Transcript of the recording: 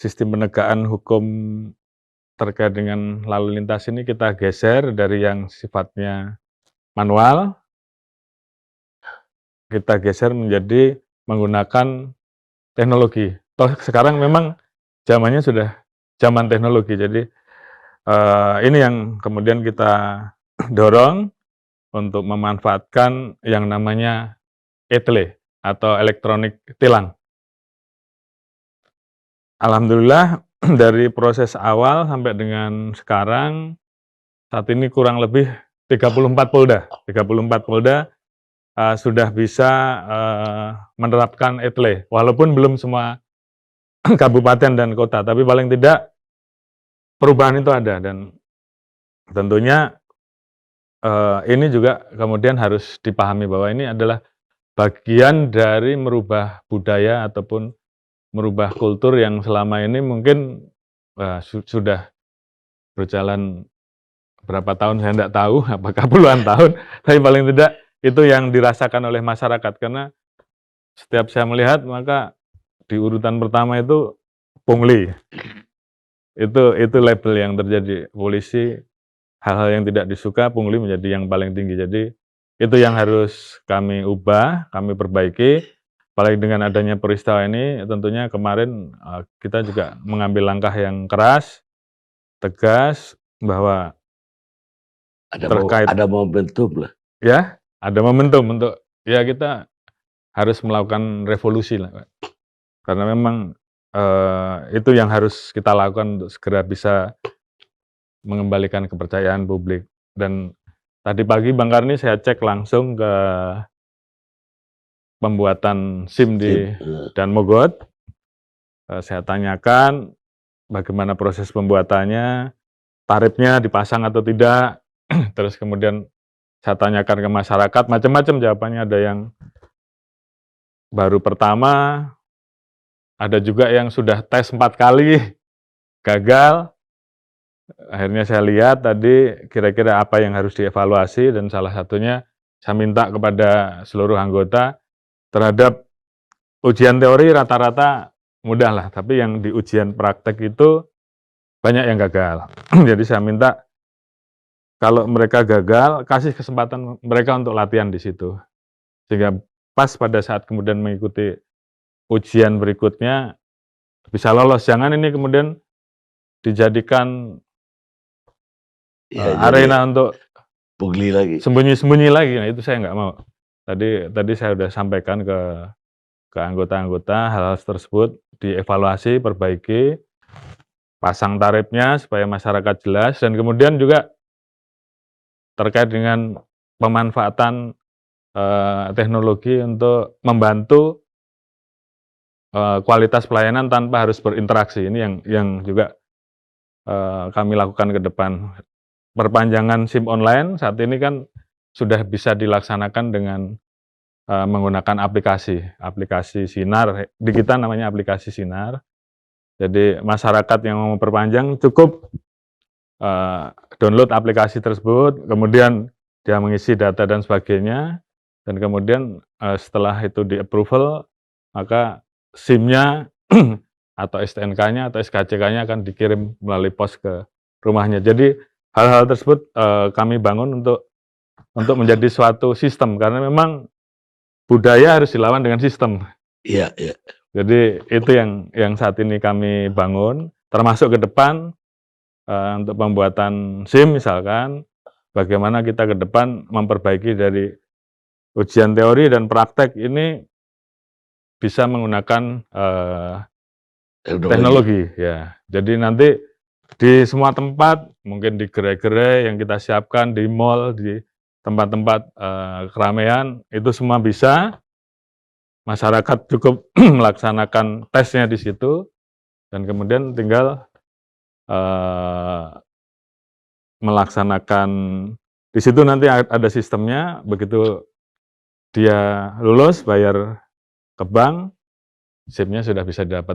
sistem penegakan hukum terkait dengan lalu lintas ini kita geser dari yang sifatnya manual, kita geser menjadi menggunakan teknologi. Toh sekarang memang zamannya sudah zaman teknologi, jadi, ini yang kemudian kita dorong untuk memanfaatkan yang namanya ETLE atau elektronik tilang. Alhamdulillah dari proses awal sampai dengan sekarang, saat ini kurang lebih 34 Polda sudah bisa, menerapkan ETLE, walaupun belum semua kabupaten dan kota, tapi paling tidak perubahan itu ada dan tentunya, ini juga kemudian harus dipahami bahwa ini adalah bagian dari merubah budaya ataupun merubah kultur yang selama ini mungkin, sudah berjalan berapa tahun saya enggak tahu, apakah puluhan tahun, tapi paling tidak itu yang dirasakan oleh masyarakat. Karena setiap saya melihat, maka di urutan pertama itu pungli. Itu label yang terjadi, polisi, hal-hal yang tidak disuka, pungli menjadi yang paling tinggi. Jadi itu yang harus kami ubah, kami perbaiki. Apalagi dengan adanya peristiwa ini, tentunya kemarin, kita juga mengambil langkah yang keras, tegas, bahwa ada momentum lah. Ya, ada momentum untuk, ya kita harus melakukan revolusi lah, Pak. Karena memang, itu yang harus kita lakukan untuk segera bisa mengembalikan kepercayaan publik. Dan tadi pagi Bang Karni saya cek langsung ke pembuatan SIM di Dan Mogot, saya tanyakan bagaimana proses pembuatannya, tarifnya dipasang atau tidak, terus kemudian saya tanyakan ke masyarakat, macam-macam jawabannya, ada yang baru pertama, ada juga yang sudah tes 4 kali, gagal. Akhirnya saya lihat tadi kira-kira apa yang harus dievaluasi dan salah satunya saya minta kepada seluruh anggota terhadap ujian teori rata-rata mudah lah, tapi yang di ujian praktek itu banyak yang gagal. Jadi saya minta kalau mereka gagal, kasih kesempatan mereka untuk latihan di situ. Sehingga pas pada saat kemudian mengikuti ujian berikutnya bisa lolos. Jangan ini kemudian dijadikan arena untuk pungli lagi, sembunyi-sembunyi lagi. Nah, itu saya nggak mau. Tadi saya sudah sampaikan ke anggota-anggota hal-hal tersebut dievaluasi, perbaiki, pasang tarifnya supaya masyarakat jelas, dan kemudian juga terkait dengan pemanfaatan teknologi untuk membantu kualitas pelayanan tanpa harus berinteraksi. Ini yang juga kami lakukan ke depan. Perpanjangan SIM online saat ini kan sudah bisa dilaksanakan dengan menggunakan aplikasi Sinar. Di kita namanya aplikasi Sinar. Jadi masyarakat yang mau memperpanjang cukup download aplikasi tersebut, kemudian dia mengisi data dan sebagainya, dan kemudian setelah itu di approval, maka SIM-nya atau STNK-nya atau SKCK-nya akan dikirim melalui pos ke rumahnya. Jadi hal-hal tersebut kami bangun untuk menjadi suatu sistem, karena memang budaya harus dilawan dengan sistem. Iya, iya. Jadi itu yang saat ini kami bangun, termasuk ke depan untuk pembuatan SIM misalkan, bagaimana kita ke depan memperbaiki dari ujian teori dan praktek ini bisa menggunakan teknologi, ya. Jadi nanti di semua tempat, mungkin di gerai-gerai yang kita siapkan, di mall, di tempat-tempat keramaian, itu semua bisa. Masyarakat cukup melaksanakan tesnya di situ, dan kemudian tinggal melaksanakan di situ. Nanti ada sistemnya, begitu dia lulus bayar ke bank, SIM-nya sudah bisa didapat.